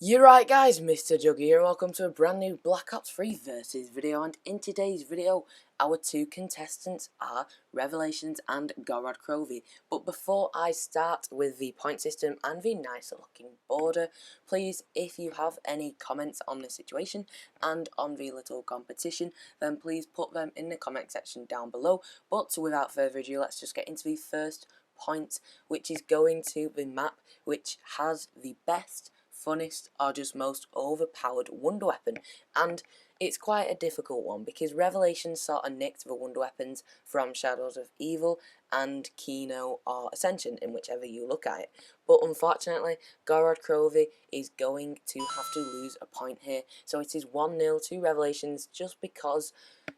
You're right guys, Mr. Juggy here, welcome to a brand new Black Ops 3 versus video, and in today's video, our two contestants are Revelations and Gorod Krovi. But before I start with the point system and the nicer looking border, please, if you have any comments on the situation and on the little competition, then please put them in the comment section down below. But without further ado, let's just get into the first point, which is going to the map which has the best, funnest, or just most overpowered wonder weapon, and it's quite a difficult one because Revelations sort of nicked the wonder weapons from Shadows of Evil and Kino or Ascension, in whichever you look at it. But unfortunately, Gorod Krovi is going to have to lose a point here, so it is 1-0 to Revelations just because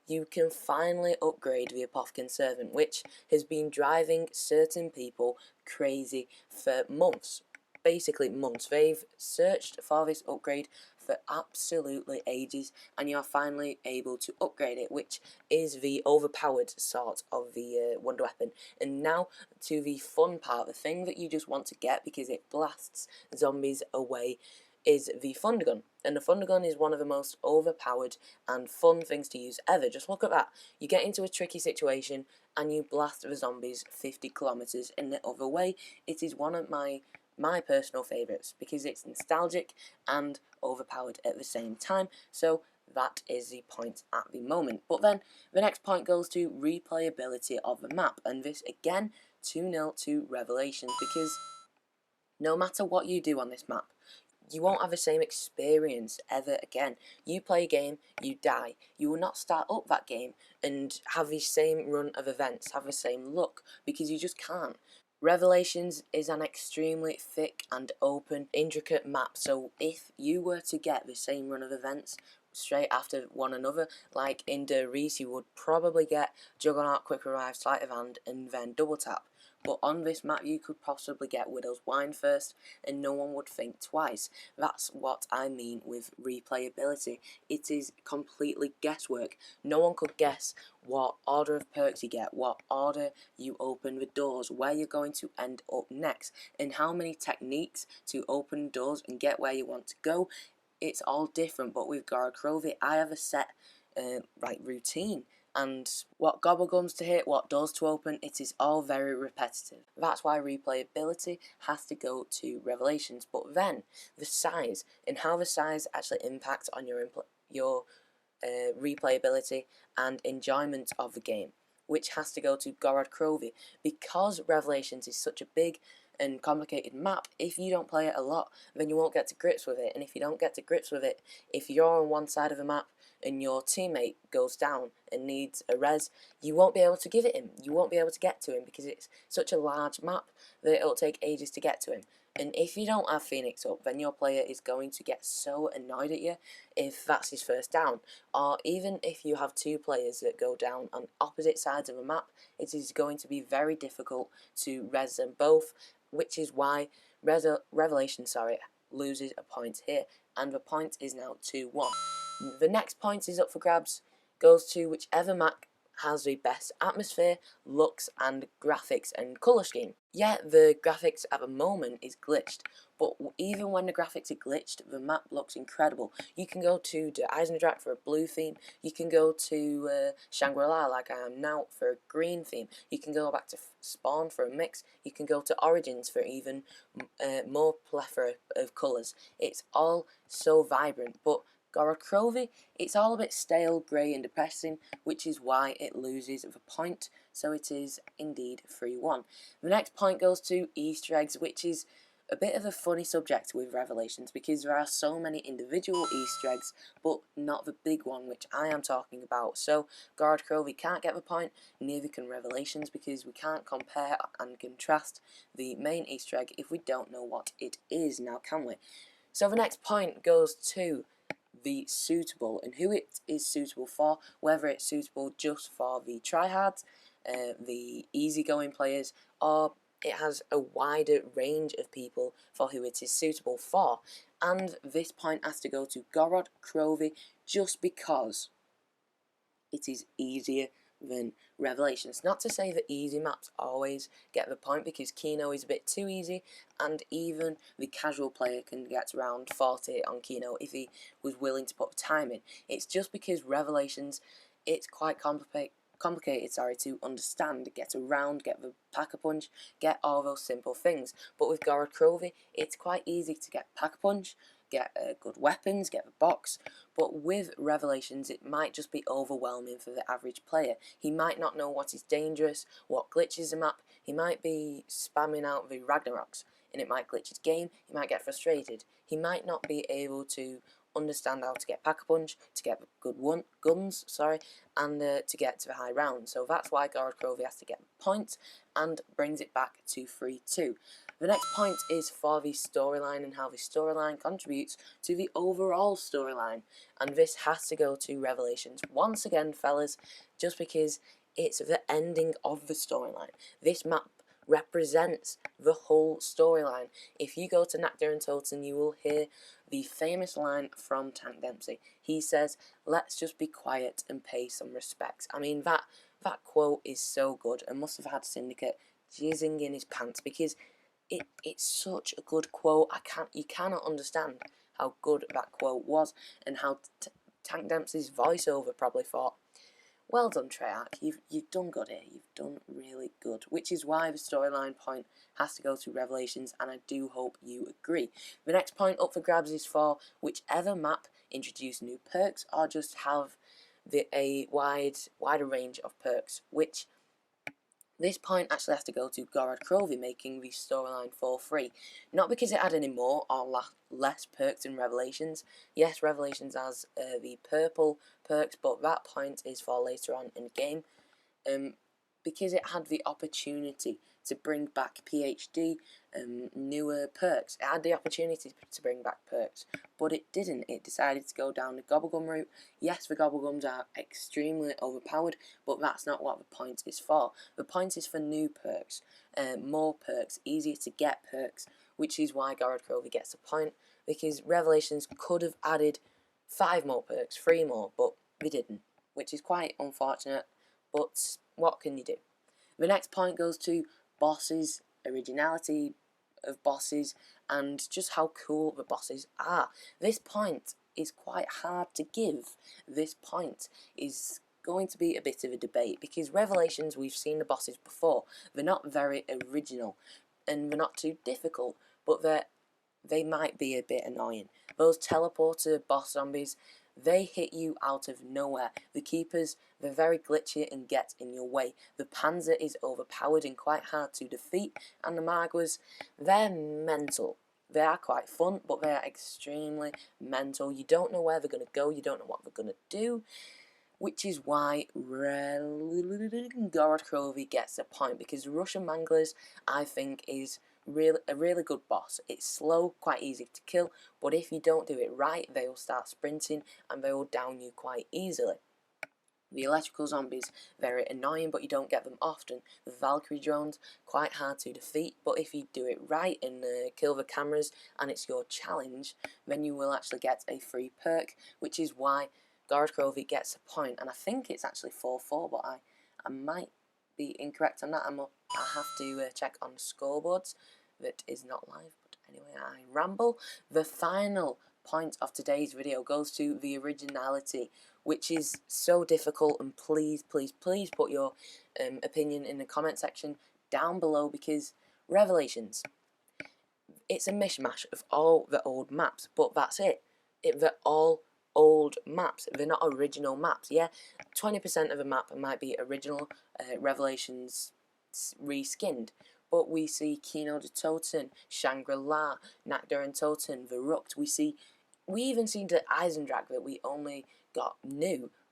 you can finally upgrade the Apothecary Servant, which has been driving certain people crazy for months. Basically months. They've searched for this upgrade for absolutely ages, and you are finally able to upgrade it, which is the overpowered sort of the wonder weapon. And now to the fun part, the thing that you just want to get because it blasts zombies away, is the thunder gun. And the thunder gun is one of the most overpowered and fun things to use ever. Just look at that. You get into a tricky situation and you blast the zombies 50 kilometers in the other way. It is one of my personal favourites because it's nostalgic and overpowered at the same time, so that is the point at the moment. But then the next point goes to replayability of the map, and this again 2-0 to Revelations, because no matter what you do on this map, you won't have the same experience ever again. You play a game, you die. You will not start up that game and have the same run of events, have the same look, because you just can't. Revelations is an extremely thick and open, intricate map, so if you were to get the same run of events straight after one another, like in Der Reese, you would probably get Juggernaut, Quick Revive, Sleight of Hand, and then Double Tap. But on this map you could possibly get Widow's Wine first, and no one would think twice. That's what I mean with replayability. It is completely guesswork. No one could guess what order of perks you get, what order you open the doors, where you're going to end up next, and how many techniques to open doors and get where you want to go. It's all different, but with Gorod Krovi, I have a set routine, and what gobble gums to hit, what doors to open, it is all very repetitive. That's why replayability has to go to Revelations. But then the size, and how the size actually impacts on your replayability and enjoyment of the game, which has to go to Gorod Krovi, because Revelations is such a big and complicated map. If you don't play it a lot, then you won't get to grips with it, and if you don't get to grips with it, if you're on one side of the map and your teammate goes down and needs a res, you won't be able to give it him, you won't be able to get to him because it's such a large map that it'll take ages to get to him. And if you don't have Phoenix up, then your player is going to get so annoyed at you if that's his first down. Or even if you have two players that go down on opposite sides of a map, it is going to be very difficult to res them both, which is why Revelation loses a point here. And the point is now 2-1. The next point is up for grabs, goes to whichever map has the best atmosphere, looks, and graphics and colour scheme. Yeah, the graphics at the moment is glitched, but even when the graphics are glitched, the map looks incredible. You can go to the Eisendrache for a blue theme, you can go to Shangri-La like I am now for a green theme, you can go back to Spawn for a mix, you can go to Origins for even more plethora of colours. It's all so vibrant, but Gorod Krovi, it's all a bit stale, grey and depressing, which is why it loses the point, so it is indeed 3-1. The next point goes to Easter eggs, which is a bit of a funny subject with Revelations because there are so many individual Easter eggs, but not the big one which I am talking about. So Gorod Krovi can't get the point, neither can Revelations, because we can't compare and contrast the main Easter egg if we don't know what it is, now can we? So the next point goes to the suitable and who it is suitable for, whether it's suitable just for the tryhards, the easygoing players, or it has a wider range of people for who it is suitable for. And this point has to go to Gorod Krovi just because it is easier than Revelations. Not to say that easy maps always get the point, because Kino is a bit too easy, and even the casual player can get around 40 on Kino if he was willing to put the time in. It's just because Revelations, it's quite complicated to understand, get around, get the Pack-a-Punch, get all those simple things. But with Gorod Krovi, it's quite easy to get Pack-a-Punch, get good weapons, get the box. But with Revelations, it might just be overwhelming for the average player. He might not know what is dangerous, what glitches the map. He might be spamming out the Ragnaroks, and it might glitch his game. He might get frustrated. He might not be able to understand how to get Pack-a-Punch, to get good guns, and to get to the high round. So that's why Gorod Krovi has to get points and brings it back to 3-2. The next point is for the storyline and how the storyline contributes to the overall storyline. And this has to go to Revelations. Once again, fellas, just because it's the ending of the storyline. This map represents the whole storyline. If you go to Nakter and Toten, you will hear the famous line from Tank Dempsey. He says, "Let's just be quiet and pay some respect." I mean, that quote is so good, and must have had Syndicate jizzing in his pants, because it's such a good quote. You cannot understand how good that quote was, and how Tank Dempsey's voiceover probably thought, "Well done, Treyarch, you've done good here, you've done really good," which is why the storyline point has to go to Revelations, and I do hope you agree. The next point up for grabs is for whichever map introduce new perks, or just have a wider range of perks, which this point actually has to go to Gorod Krovi, making the storyline for free. Not because it had any more or less perks than Revelations. Yes, Revelations has the purple perks, but that point is for later on in the game. Because it had the opportunity to bring back PhD, newer perks. It had the opportunity to bring back perks, but it didn't. It decided to go down the Gobblegum route. Yes, the Gobblegums are extremely overpowered, but that's not what the point is for. The point is for new perks, more perks, easier to get perks, which is why Gorod Krovi gets a point, because Revelations could have added 5 more perks, 3 more, but they didn't, which is quite unfortunate, but what can you do? The next point goes to bosses, originality of bosses, and just how cool the bosses are. This point is quite hard to give. This point is going to be a bit of a debate, because Revelations, we've seen the bosses before. They're not very original, and they're not too difficult, but they might be a bit annoying. Those teleporter boss zombies, they hit you out of nowhere. The keepers, they're very glitchy and get in your way. The Panzer is overpowered and quite hard to defeat, and the Magwas, they're mental. They are quite fun, but they are extremely mental. You don't know where they're going to go, you don't know what they're going to do, which is why Gorod Krovi gets a point, because Russian Manglers, I think, is a really good boss. It's slow, quite easy to kill, but if you don't do it right, they will start sprinting and they will down you quite easily. The electrical zombies, very annoying, but you don't get them often. The Valkyrie drones, quite hard to defeat, but if you do it right and kill the cameras and it's your challenge, then you will actually get a free perk, which is why Gorod Krovi gets a point. And I think it's actually 4-4, but I might be incorrect on that. I have to check on scoreboards. That is not live, but anyway, I ramble. The final point of today's video goes to the originality, which is so difficult, and please put your opinion in the comment section down below, because Revelations, it's a mishmash of all the old maps, but that's it. They're all old maps. They're not original maps. Yeah, 20% of a map might be original Revelations reskinned, but we see Kino de Toten, Shangri-La, Nakter and Toten, the Rukt. We even see the Eisendrach that we only got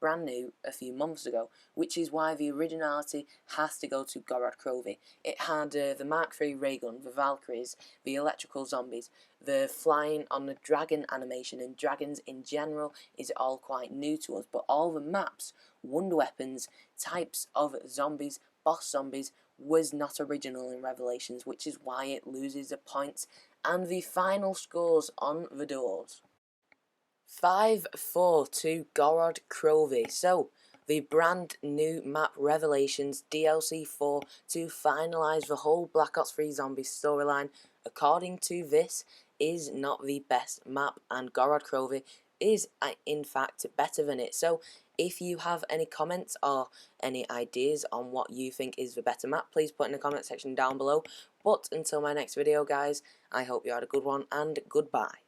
brand new a few months ago, which is why the originality has to go to Gorod Krovi. It had the Mark III ray gun, the Valkyries, the electrical zombies, the flying on the dragon animation, and dragons in general is all quite new to us, but all the maps, wonder weapons, types of zombies, boss zombies, was not original in Revelations, which is why it loses a point. And the final scores on the doors: 5-4 to Gorod Krovi. So, the brand new map Revelations DLC 4 to finalise the whole Black Ops 3 Zombie storyline. According to this, is not the best map, and Gorod Krovi is in fact better than it. So if you have any comments or any ideas on what you think is the better map, please put in the comment section down below. But until my next video, guys, I hope you had a good one, and goodbye.